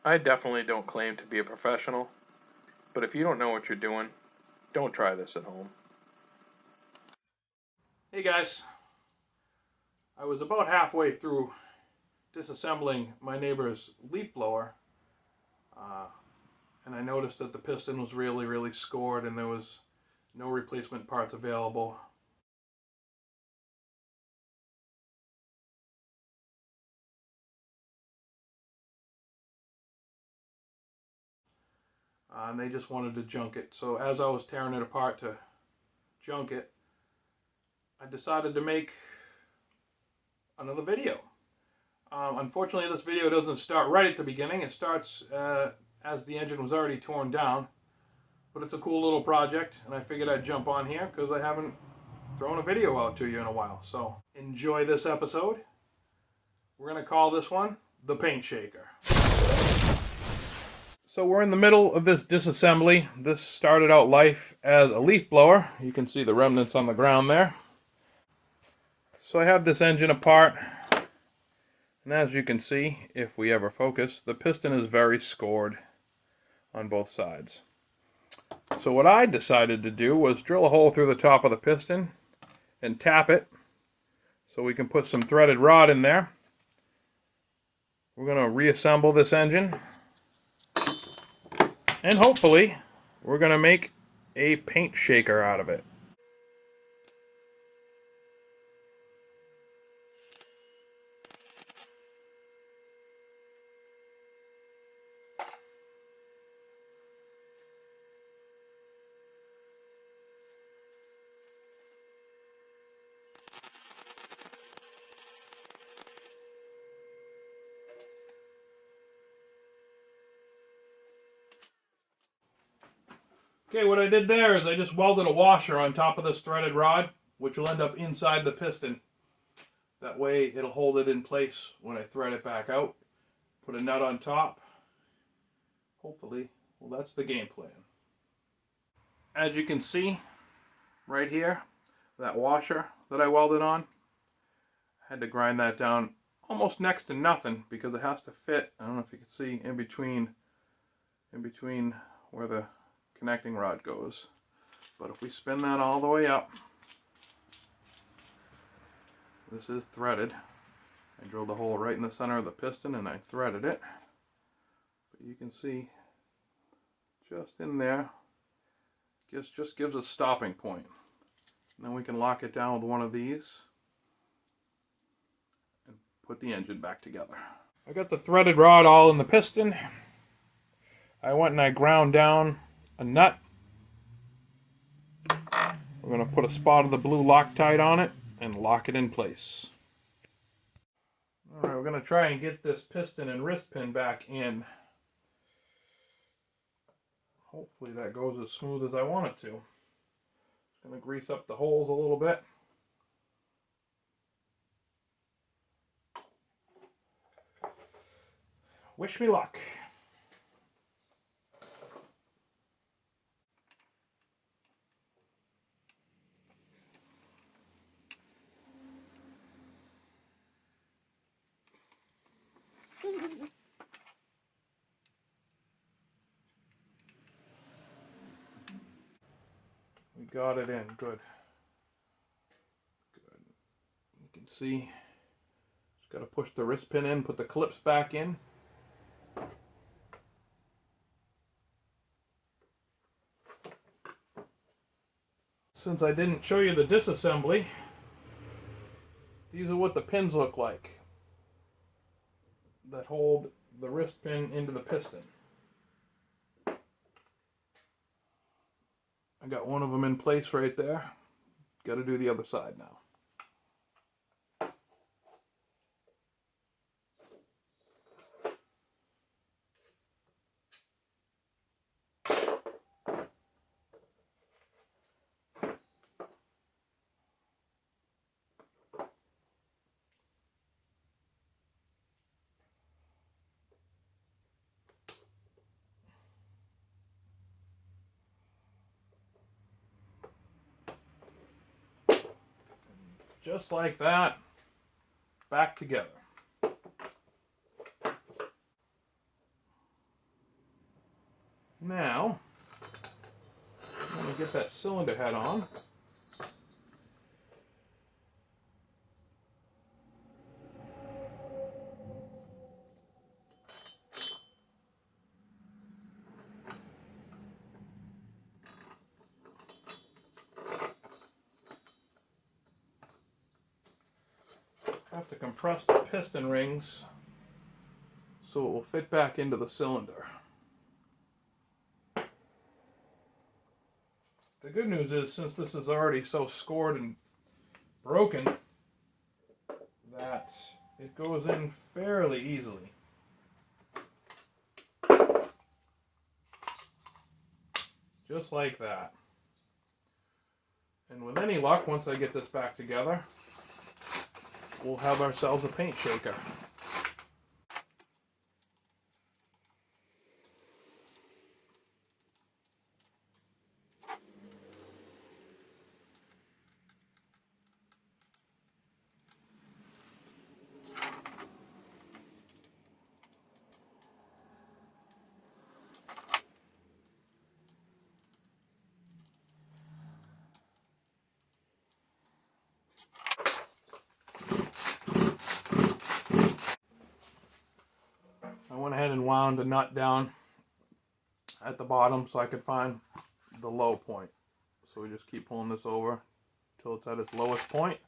I definitely don't claim to be a professional, but if you don't know what you're doing, don't try this at home. Hey guys, I was about halfway through disassembling my neighbor's leaf blower, uh, and I noticed that the piston was really scored and there was no replacement parts available. And they just wanted to junk it. So as I was tearing it apart to junk it, I decided to make another video. Unfortunately, this video doesn't start right at the beginning. It starts as the engine was already torn down. But it's a cool little project, and I figured I'd jump on here because I haven't thrown a video out to you in a while. So enjoy this episode. We're going to call this one the Paint Shaker. So we're in the middle of this disassembly. This started out life as a leaf blower. You can see the remnants on the ground there. So I have this engine apart, and as you can see, if we ever focus, the piston is very scored on both sides. So what I decided to do was drill a hole through the top of the piston and tap it so we can put some threaded rod in there. We're going to reassemble this engine, and hopefully we're going to make a paint shaker out of it. Okay, what I did there is I just welded a washer on top of this threaded rod, which will end up inside the piston. That way it'll hold it in place when I thread it back out. Put a nut on top. Hopefully, well, that's the game plan. As you can see right here, that washer that I welded on, I had to grind that down almost next to nothing because it has to fit. I don't know if you can see in between where the connecting rod goes. But if we spin that all the way up, this is threaded. I drilled a hole right in the center of the piston and I threaded it. But you can see just in there, just gives a stopping point. And then we can lock it down with one of these and put the engine back together. I got the threaded rod all in the piston. I went and I ground down a nut. We're going to put a spot of the blue Loctite on it and lock it in place. Alright, we're going to try and get this piston and wrist pin back in. Hopefully that goes as smooth as I want it to. Just going to grease up the holes a little bit. Wish me luck. We got it in. Good. Good. You can see, just got to push the wrist pin in, put the clips back in. Since I didn't show you the disassembly, these are what the pins look like that hold the wrist pin into the piston. I got one of them in place right there. Got to do the other side now. Just like that, back together. to get that cylinder head on. Have to compress the piston rings so it will fit back into the cylinder. The good news is, since this is already so scored and broken, that it goes in fairly easily. Just like that. And with any luck, once I get this back together, we'll have ourselves a paint shaker. I went ahead and wound a nut down at the bottom so I could find the low point. So we just keep pulling this over till it's at its lowest point.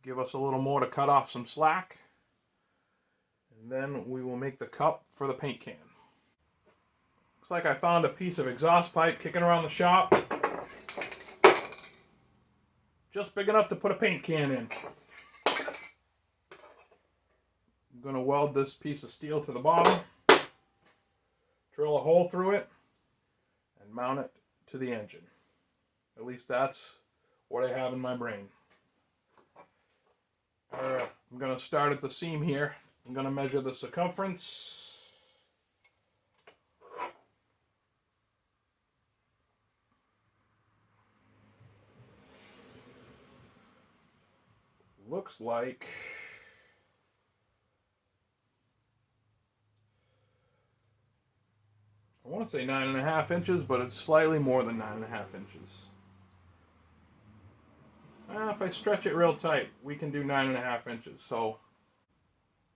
Give us a little more to cut off some slack. And then we will make the cup for the paint can. Looks like I found a piece of exhaust pipe kicking around the shop. Just big enough to put a paint can in. I'm going to weld this piece of steel to the bottom, drill a hole through it, and mount it to the engine. At least that's what I have in my brain. Alright, I'm going to start at the seam here. I'm going to measure the circumference. Looks like I want to say 9.5 inches, but it's slightly more than 9.5 inches. If I stretch it real tight, we can do 9.5 inches. So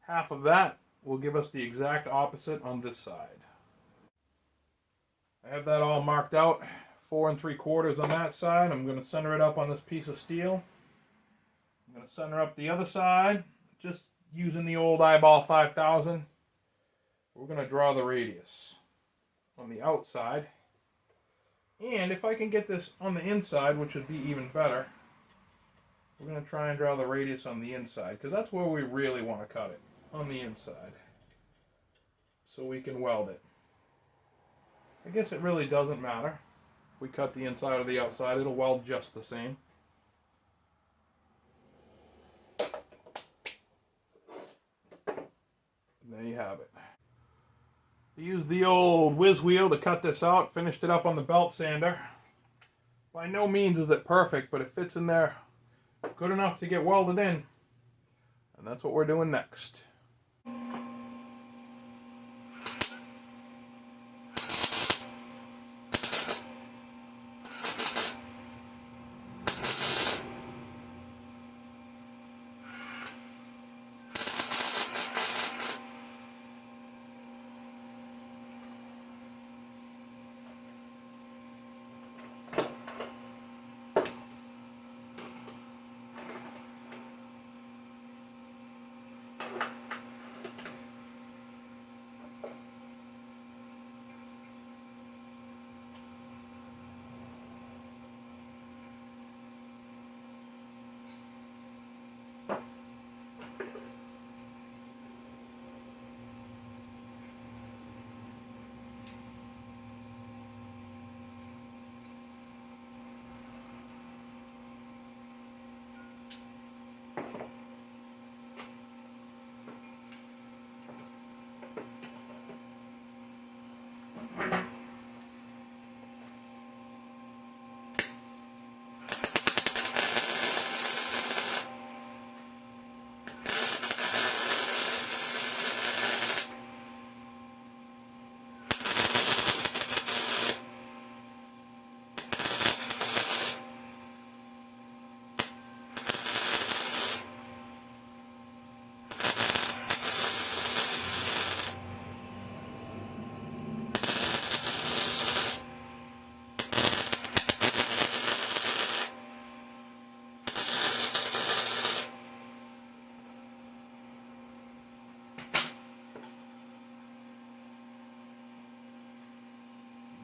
half of that will give us the exact opposite on this side. I have that all marked out, 4 3/4 on that side. I'm going to center it up on this piece of steel. I'm going to center up the other side, just using the old eyeball 5000. We're going to draw the radius on the outside. And if I can get this on the inside, which would be even better, we're going to try and draw the radius on the inside, because that's where we really want to cut it, on the inside, so we can weld it. I guess it really doesn't matter. If we cut the inside or the outside, it'll weld just the same. And there you have it. I used the old whiz wheel to cut this out, finished it up on the belt sander. By no means is it perfect, but it fits in there good enough to get welded in. And that's what we're doing next.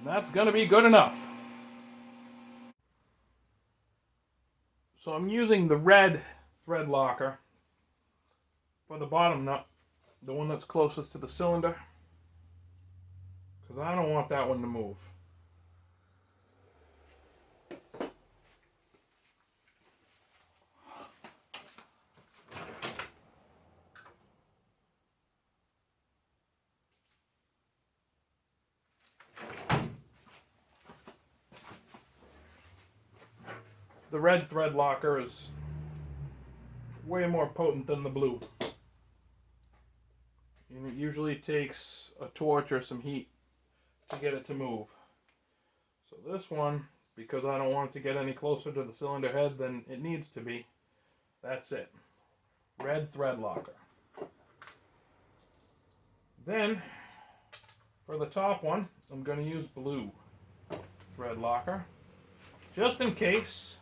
And that's going to be good enough. So I'm using the red thread locker for the bottom nut, the one that's closest to the cylinder, because I don't want that one to move. The red thread locker is way more potent than the blue. And it usually takes a torch or some heat to get it to move. So this one, because I don't want it to get any closer to the cylinder head than it needs to be, that's it. Red thread locker. Then, for the top one, I'm going to use blue thread locker, just in case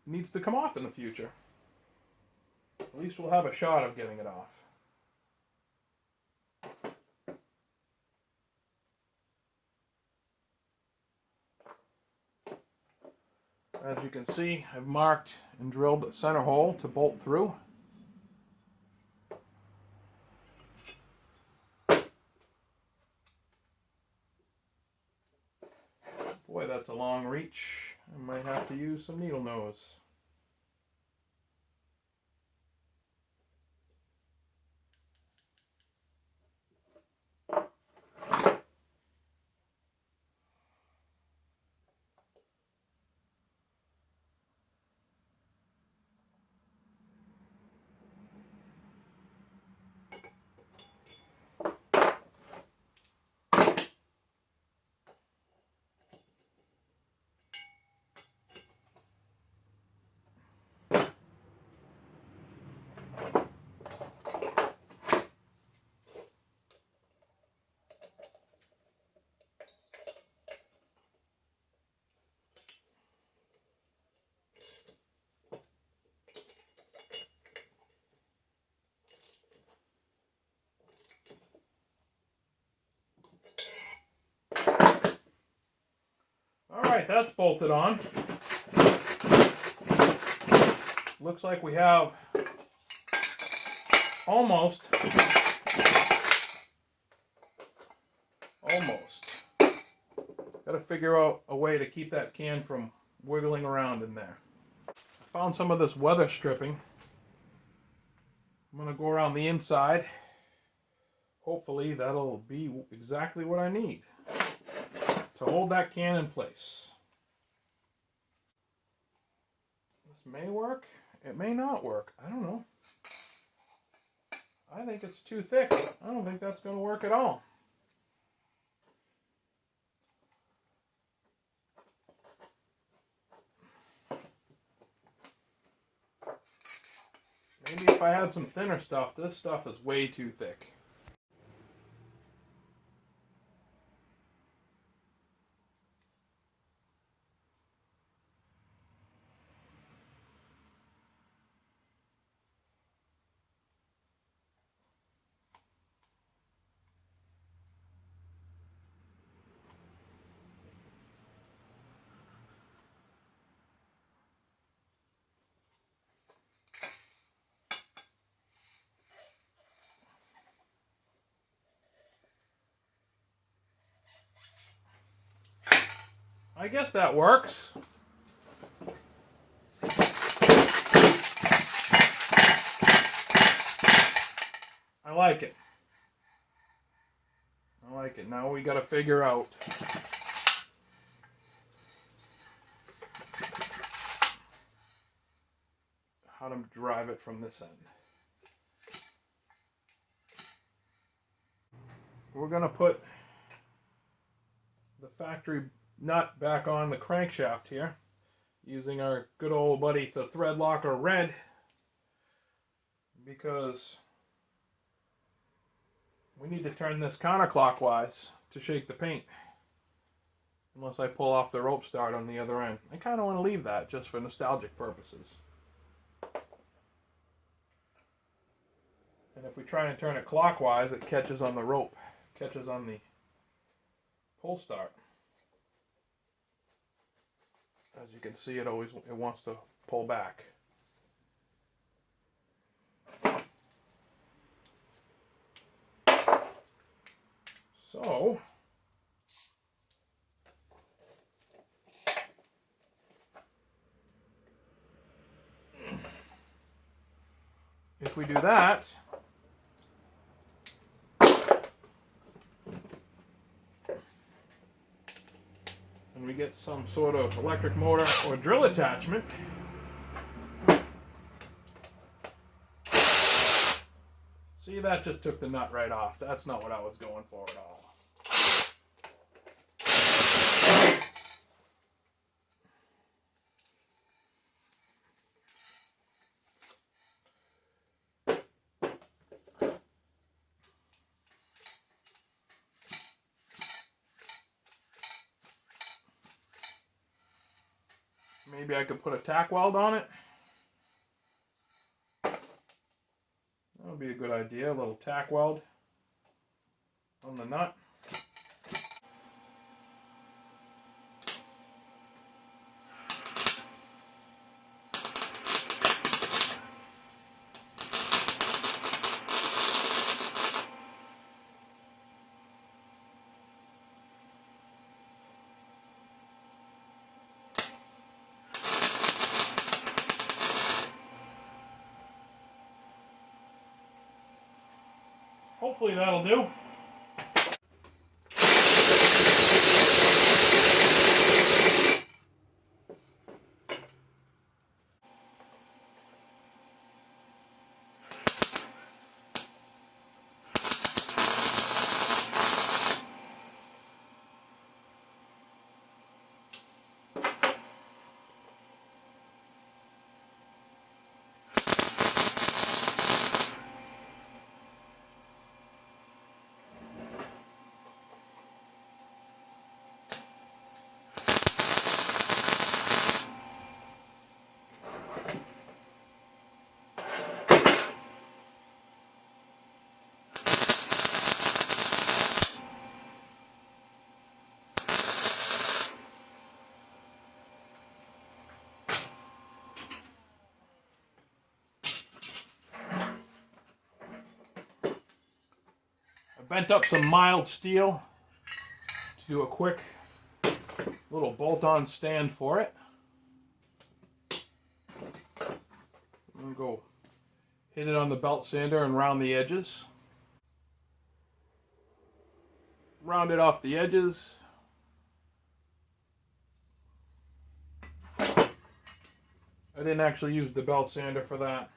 it needs to come off in the future. At least we'll have a shot of getting it off. As you can see, I've marked and drilled the center hole to bolt through. Boy, that's a long reach. I might have to use some needle nose. Alright, that's bolted on. Looks like we have almost. Got to figure out a way to keep that can from wiggling around in there. I found some of this weather stripping. I'm going to go around the inside. Hopefully that'll be exactly what I need to hold that can in place. This may work. It may not work. I don't know. I think it's too thick. I don't think that's going to work at all. Maybe if I had some thinner stuff. This stuff is way too thick. I guess that works. I like it. I like it. Now we got to figure out how to drive it from this end. We're going to put the factory nut back on the crankshaft here using our good old buddy, the thread locker red, because we need to turn this counterclockwise to shake the paint, unless I pull off the rope start on the other end. I kind of want to leave that just for nostalgic purposes. And if we try and turn it clockwise, it catches on the rope, catches on the pull start. As you can see, it wants to pull back. So if we do that, and we get some sort of electric motor or drill attachment, see, that just took the nut right off. That's not what I was going for at all. Maybe I could put a tack weld on it. That would be a good idea, a little tack weld on the nut. Hopefully that'll do. I bent up some mild steel to do a quick little bolt-on stand for it. I'm going to go hit it on the belt sander and round the edges. Round it off the edges. I didn't actually use the belt sander for that.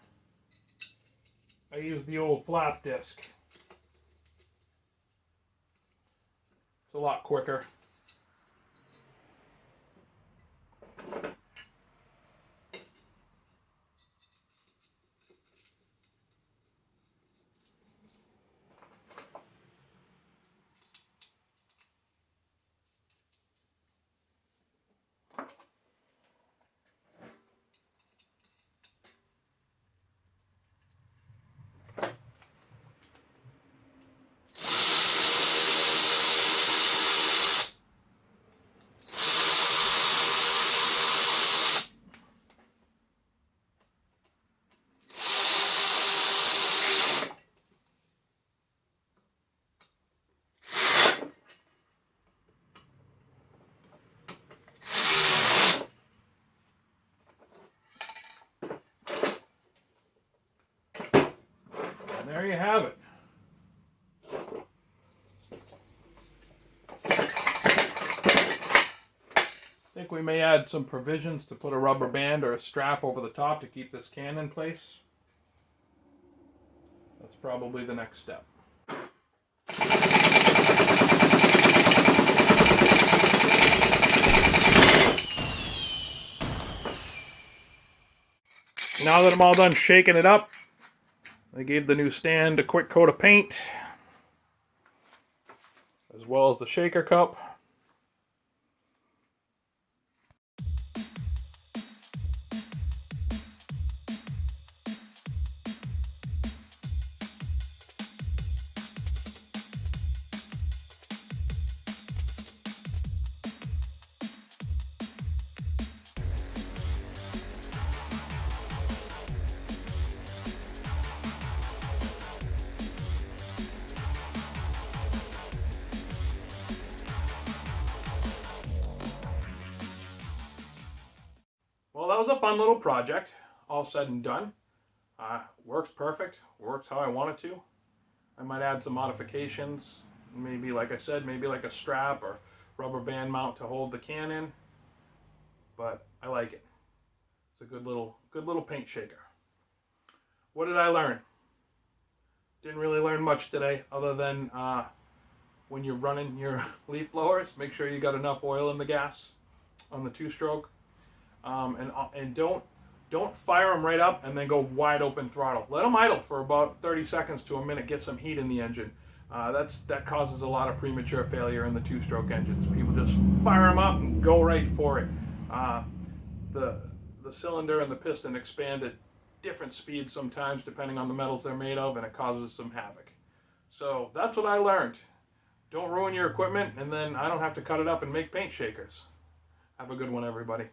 I used the old flap disc. It's a lot quicker. And there you have it. I think we may add some provisions to put a rubber band or a strap over the top to keep this can in place. That's probably the next step. Now that I'm all done shaking it up, I gave the new stand a quick coat of paint, as well as the shaker cup. was a fun little project, all said and done. Works perfect, works how I want it to. I might add some modifications, maybe like I said, maybe like a strap or rubber band mount to hold the can in, but I like it. It's a good little paint shaker. What did I learn? Didn't really learn much today, other than when you're running your leaf blowers, make sure you got enough oil in the gas on the two-stroke, and don't fire them right up and then go wide open throttle. Let them idle for about 30 seconds to a minute, get some heat in the engine. That causes a lot of premature failure in the two-stroke engines. People just fire them up and go right for it. The cylinder and the piston expand at different speeds sometimes depending on the metals they're made of, and it causes some havoc. So that's what I learned. Don't ruin your equipment, and then I don't have to cut it up and make paint shakers. Have a good one, everybody.